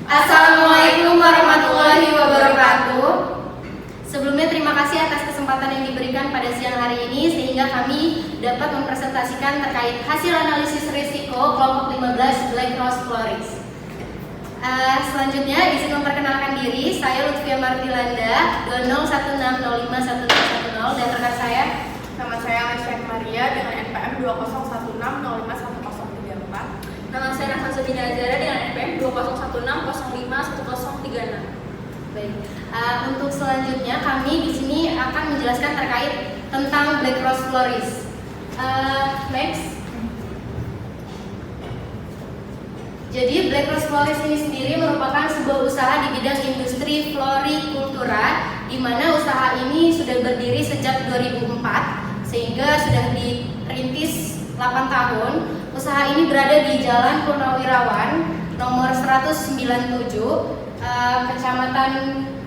Assalamualaikum warahmatullahi wabarakatuh. Sebelumnya terima kasih atas kesempatan yang diberikan pada siang hari ini sehingga kami dapat mempresentasikan terkait hasil analisis risiko kelompok 15 Black Rose Floris. Selanjutnya izin memperkenalkan diri, saya Lutfia Martilanda 2016051010 dan rekan saya. Nama saya Alessia Maria dengan NPM 2016051034. Nama saya Nafsa Subina Azara dengan NPM 2016051036. Baik. Untuk selanjutnya kami di sini akan menjelaskan terkait tentang Black Rose Floris. Next. Jadi Black Rose Floris ini sendiri merupakan sebuah usaha di bidang industri florikultura, di mana usaha ini sudah berdiri sejak 2004 sehingga sudah dirintis 8 tahun. Usaha ini berada di Jalan Purnawirawan nomor 197, Kecamatan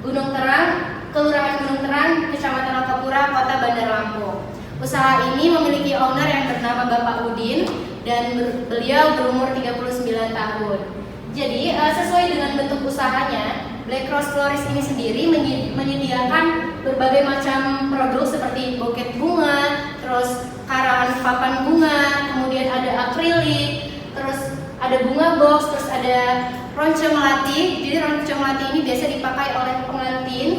Gunung Terang, Kelurahan Gunung Terang, Kecamatan Angkapura, Kota Bandar Lampung. Usaha ini memiliki owner yang bernama Bapak Udin dan beliau berumur 39 tahun. Jadi sesuai dengan bentuk usahanya, Black Rose Floris ini sendiri menyediakan berbagai macam produk seperti buket bunga, terus karangan papan bunga, kemudian ada akrilik, terus ada bunga box, terus ada ronce melati. Jadi ronce melati ini biasa dipakai oleh pengantin.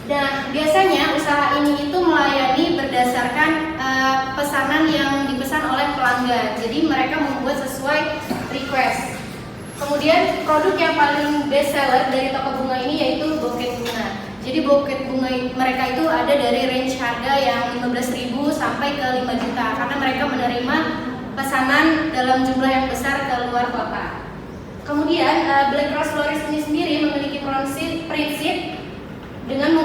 Nah, biasanya usaha ini itu melayani berdasarkan pesanan yang dipesan oleh pelanggan. Jadi mereka membuat sesuai request. Kemudian produk yang paling best seller dari toko bunga ini yaitu buket bunga. Jadi buket bunga mereka itu ada dari range harga yang 15.000 sampai ke 5 juta karena mereka menerima pesanan dalam jumlah yang besar ke luar kota. Kemudian Black Rose Floris ini sendiri memiliki prinsip dengan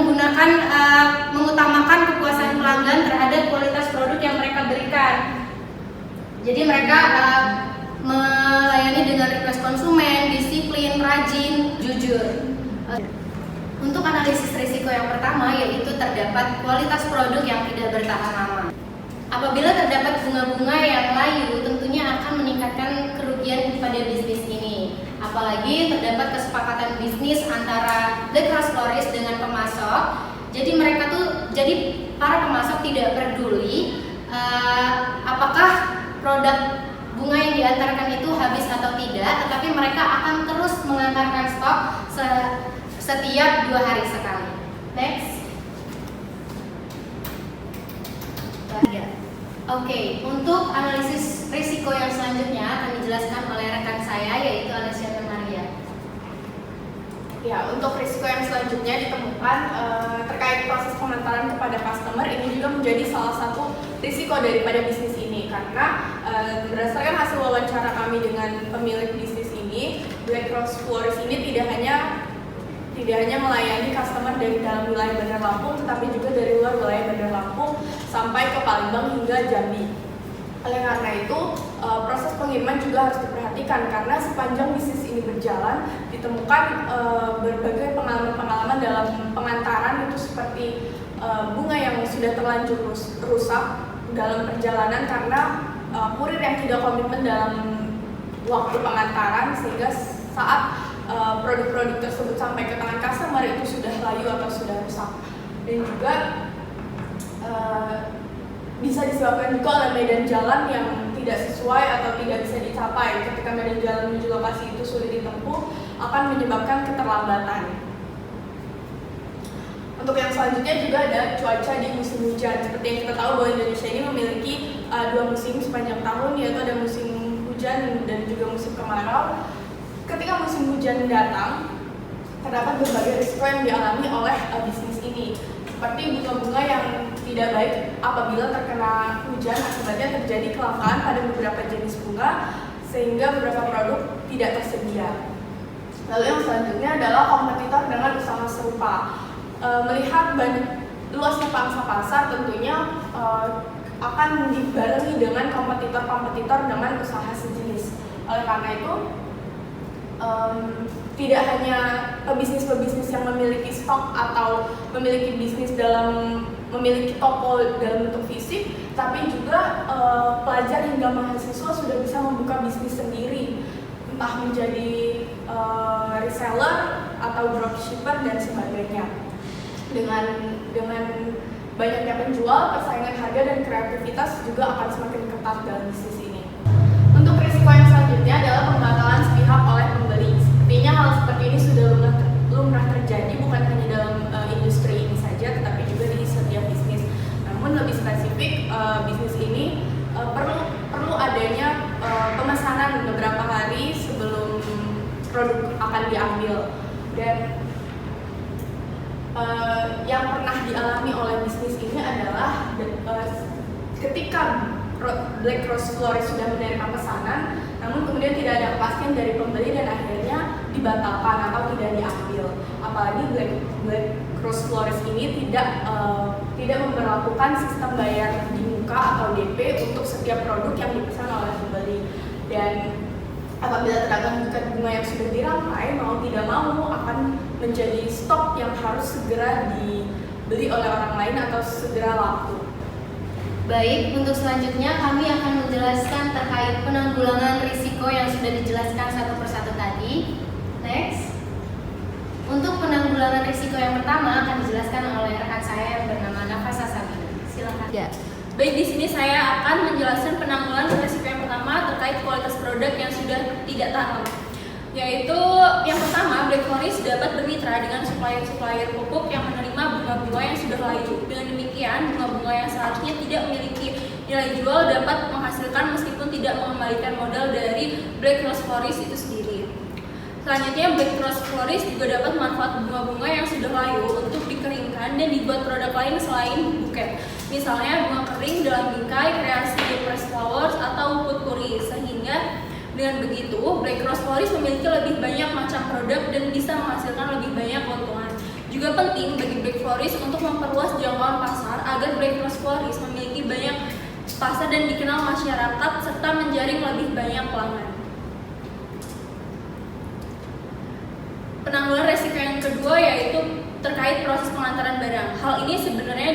mengutamakan kepuasan pelanggan terhadap kualitas produk yang mereka berikan. Jadi mereka melayani dengan request konsumen, disiplin, rajin, jujur. Untuk analisis risiko yang pertama yaitu terdapat kualitas produk yang tidak bertahan lama. Apabila terdapat bunga-bunga yang layu, tentunya akan meningkatkan kerugian pada bisnis ini. Apalagi terdapat kesepakatan bisnis antara Black Rose Floris dengan pemasok. Jadi para pemasok tidak peduli apakah produk bunga yang diantarkan itu habis atau tidak, tetapi mereka akan terus mengantarkan stok setiap 2 hari sekali. Next. Oke, untuk analisis risiko yang selanjutnya akan dijelaskan oleh rekan saya yaitu Alessia Maria. Ya, untuk risiko yang selanjutnya ditemukan terkait proses pengantaran kepada customer, ini juga menjadi salah satu risiko daripada bisnis ini karena berdasarkan hasil wawancara kami dengan pemilik bisnis ini, Black Rose Floris ini tidak hanya melayani customer dari dalam wilayah Bandar Lampung, tetapi juga dari luar wilayah Bandar Lampung sampai ke Palembang hingga Jambi. Oleh karena itu, proses pengiriman juga harus diperhatikan karena sepanjang bisnis ini berjalan ditemukan berbagai pengalaman-pengalaman dalam pengantaran itu seperti bunga yang sudah terlanjur rusak dalam perjalanan karena kurir yang tidak komitmen dalam waktu pengantaran sehingga saat produk-produk tersebut sampai ke tangan customer itu sudah layu atau sudah rusak. Dan juga bisa disebabkan juga oleh medan jalan yang tidak sesuai atau tidak bisa dicapai. Ketika medan jalan menuju lokasi itu sulit ditempuh, akan menyebabkan keterlambatan. Untuk yang selanjutnya juga ada cuaca di musim hujan. Seperti yang kita tahu bahwa Indonesia ini memiliki 2 musim sepanjang tahun, yaitu ada musim hujan dan juga musim kemarau. Ketika musim hujan datang, terdapat berbagai risiko yang dialami oleh bisnis ini, seperti bunga-bunga yang tidak baik apabila terkena hujan, akibatnya terjadi kelangkaan pada beberapa jenis bunga sehingga beberapa produk tidak tersedia. Lalu yang selanjutnya adalah kompetitor dengan usaha serupa. Melihat luasnya pangsa pasar tentunya akan dibarengi dengan kompetitor-kompetitor dengan usaha sejenis. Oleh karena itu, tidak hanya pebisnis-pebisnis yang memiliki stok atau memiliki bisnis memiliki toko dalam bentuk fisik, tapi juga pelajar hingga mahasiswa sudah bisa membuka bisnis sendiri, entah menjadi reseller atau dropshipper dan sebagainya. Dengan banyaknya penjual, persaingan harga dan kreativitas juga akan semakin ketat dalam bisnis ini. Untuk risiko yang selanjutnya adalah pembatalan sepihak oleh pembeli. Sepertinya hal seperti ini sudah lumrah terjadi bukan hanya dalam industri ini saja, tetapi juga di setiap bisnis. Namun lebih spesifik, bisnis ini perlu adanya pemesanan beberapa hari sebelum produk akan diambil. Dan yang pernah dialami oleh bisnis ini adalah ketika Black Rose Florist sudah menerima pesanan, namun kemudian tidak ada kepastian dari pembeli dan akhirnya dibatalkan atau tidak diambil. Apalagi Black Rose Florist ini tidak memberlakukan sistem bayar di muka atau DP untuk setiap produk yang dipesan oleh pembeli. Dan apabila terdapat buket bunga yang sudah dirangkai, mau tidak mau akan menjadi stok yang harus segera dibeli oleh orang lain atau segera laku. Baik, untuk selanjutnya kami akan menjelaskan terkait penanggulangan risiko yang sudah dijelaskan satu persatu tadi. Next. Untuk penanggulangan risiko yang pertama akan dijelaskan oleh rekan saya yang bernama Nafasa Sabina. Silakan. Ya. Baik, di sini saya akan menjelaskan penanggulangan risiko yang pertama terkait kualitas produk yang sudah tidak tahan. Yaitu yang pertama, Black Forest dapat bermitra dengan supplier pupuk yang menerima bunga-bunga yang sudah layu. Dengan demikian, bunga-bunga yang seharusnya tidak memiliki nilai jual dapat menghasilkan meskipun tidak mengembalikan modal dari Black Rose Forest itu sendiri. Selanjutnya, Black Rose Florist juga dapat memanfaatkan bunga-bunga yang sudah layu untuk dikeringkan dan dibuat produk lain selain buket. Misalnya bunga kering dalam bingkai, kreasi press flowers atau potpourri. Sehingga dengan begitu, Black Rose Florist memiliki lebih banyak macam produk dan bisa menghasilkan lebih banyak keuntungan. Juga penting bagi Black Florist untuk memperluas jangkauan pasar agar Black Rose Florist memiliki banyak pasar dan dikenal masyarakat serta menjaring lebih banyak pelanggan. Penanggulangan resiko yang kedua yaitu terkait proses pengantaran barang. Hal ini sebenarnya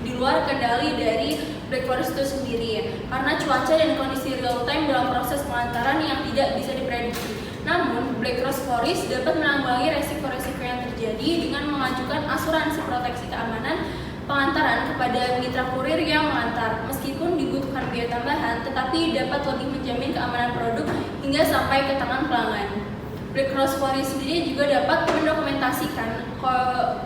di luar kendali dari Black Forest itu sendiri karena cuaca dan kondisi real time dalam proses pengantaran yang tidak bisa diprediksi. Namun, Black Rose Florist dapat menanggulangi resiko-resiko yang terjadi dengan mengajukan asuransi proteksi keamanan pengantaran kepada mitra kurir yang mengantar. Meskipun dibutuhkan biaya tambahan, tetapi dapat lebih menjamin keamanan produk hingga sampai ke tangan pelanggan. Black Rose Florist sendiri juga dapat mendokumentasikan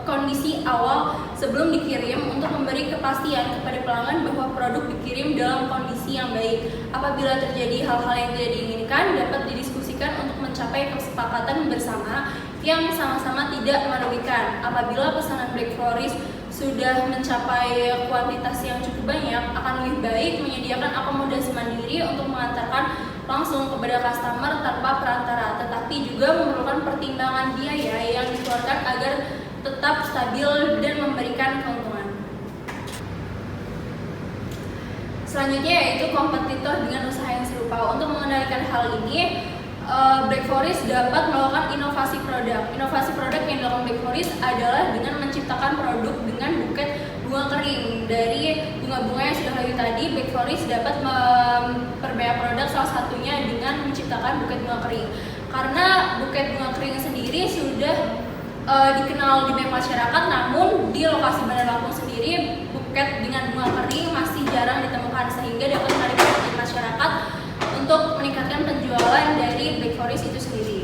kondisi awal sebelum dikirim untuk memberi kepastian kepada pelanggan bahwa produk dikirim dalam kondisi yang baik. Apabila terjadi hal-hal yang tidak diinginkan, dapat didiskusikan untuk mencapai kesepakatan bersama yang sama-sama tidak merugikan. Apabila pesanan Black Florist sudah mencapai kuantitas yang cukup banyak, akan lebih baik menyediakan akomodasi mandiri untuk mengantarkan langsung kepada customer tanpa perantara, tetapi juga memerlukan pertimbangan biaya yang dikeluarkan agar tetap stabil dan memberikan keuntungan. Selanjutnya yaitu kompetitor dengan usaha yang serupa. Untuk mengendalikan hal ini, Black Forest dapat melakukan inovasi produk. Inovasi produk yang dilakukan Black Forest adalah dengan menciptakan produk dengan buket bunga kering. Dari bunga-bunga yang sudah layu tadi, Black Forest dapat memperbanyak produk, salah satunya dengan menciptakan buket bunga kering. Karena buket bunga kering sendiri sudah dikenal di banyak masyarakat, namun di lokasi Bandar Lampung sendiri buket dengan bunga kering masih jarang ditemukan, sehingga dapat menarik perhatian masyarakat untuk meningkatkan penjualan dari Black Forest itu sendiri.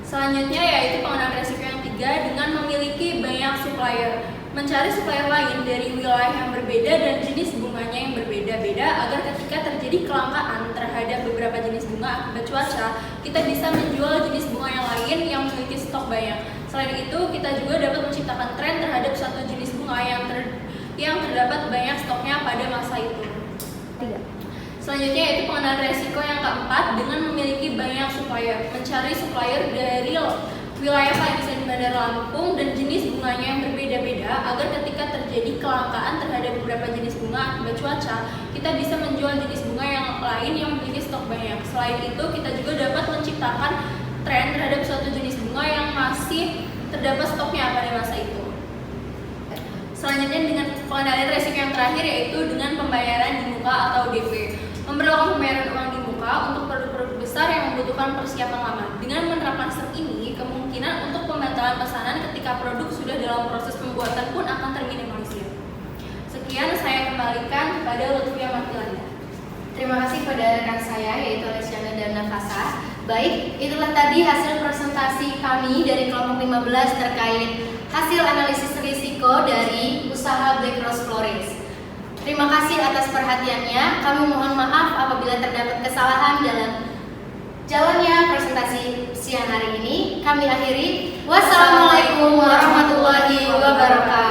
Selanjutnya yaitu pengendalian risiko yang ketiga dengan memiliki banyak supplier. Mencari supplier lain dari wilayah yang berbeda dan jenis bunganya yang berbeda-beda agar ketika terjadi kelangkaan terhadap beberapa jenis bunga akibat cuaca, kita bisa menjual jenis bunga yang lain yang memiliki stok banyak. Selain itu, kita juga dapat menciptakan tren terhadap satu jenis bunga yang terdapat banyak stoknya pada masa itu. Selanjutnya yaitu pengendalian resiko yang keempat dengan memiliki banyak supplier. Mencari supplier dari wilayah paling besar di Bandar Lampung dan jenis bunganya yang berbeda-beda agar ketika terjadi kelangkaan terhadap beberapa jenis bunga akibat cuaca, kita bisa menjual jenis bunga yang lain yang memiliki stok banyak. Selain itu, kita juga dapat menciptakan tren terhadap suatu jenis bunga yang masih terdapat stoknya pada masa itu. Selanjutnya dengan pengendalian resiko yang terakhir yaitu dengan pembayaran di muka atau DP. Memperlakukan pembayaran uang di muka untuk produk-produk besar yang membutuhkan persiapan lama. Dengan menerapkan sistem ini, ketika produk sudah dalam proses pembuatan pun akan terminimalisir. Sekian, saya kembalikan kepada Lutfia Martilanda. Terima kasih pada rekan saya yaitu Alesiana dan Nafasa. Baik, itulah tadi hasil presentasi kami dari kelompok 15 terkait hasil analisis risiko dari usaha Black Rose Florist. Terima kasih atas perhatiannya. Kami mohon maaf apabila terdapat kesalahan dalam jalannya presentasi siang hari ini. Kami akhiri. Wassalamualaikum warahmatullahi wabarakatuh.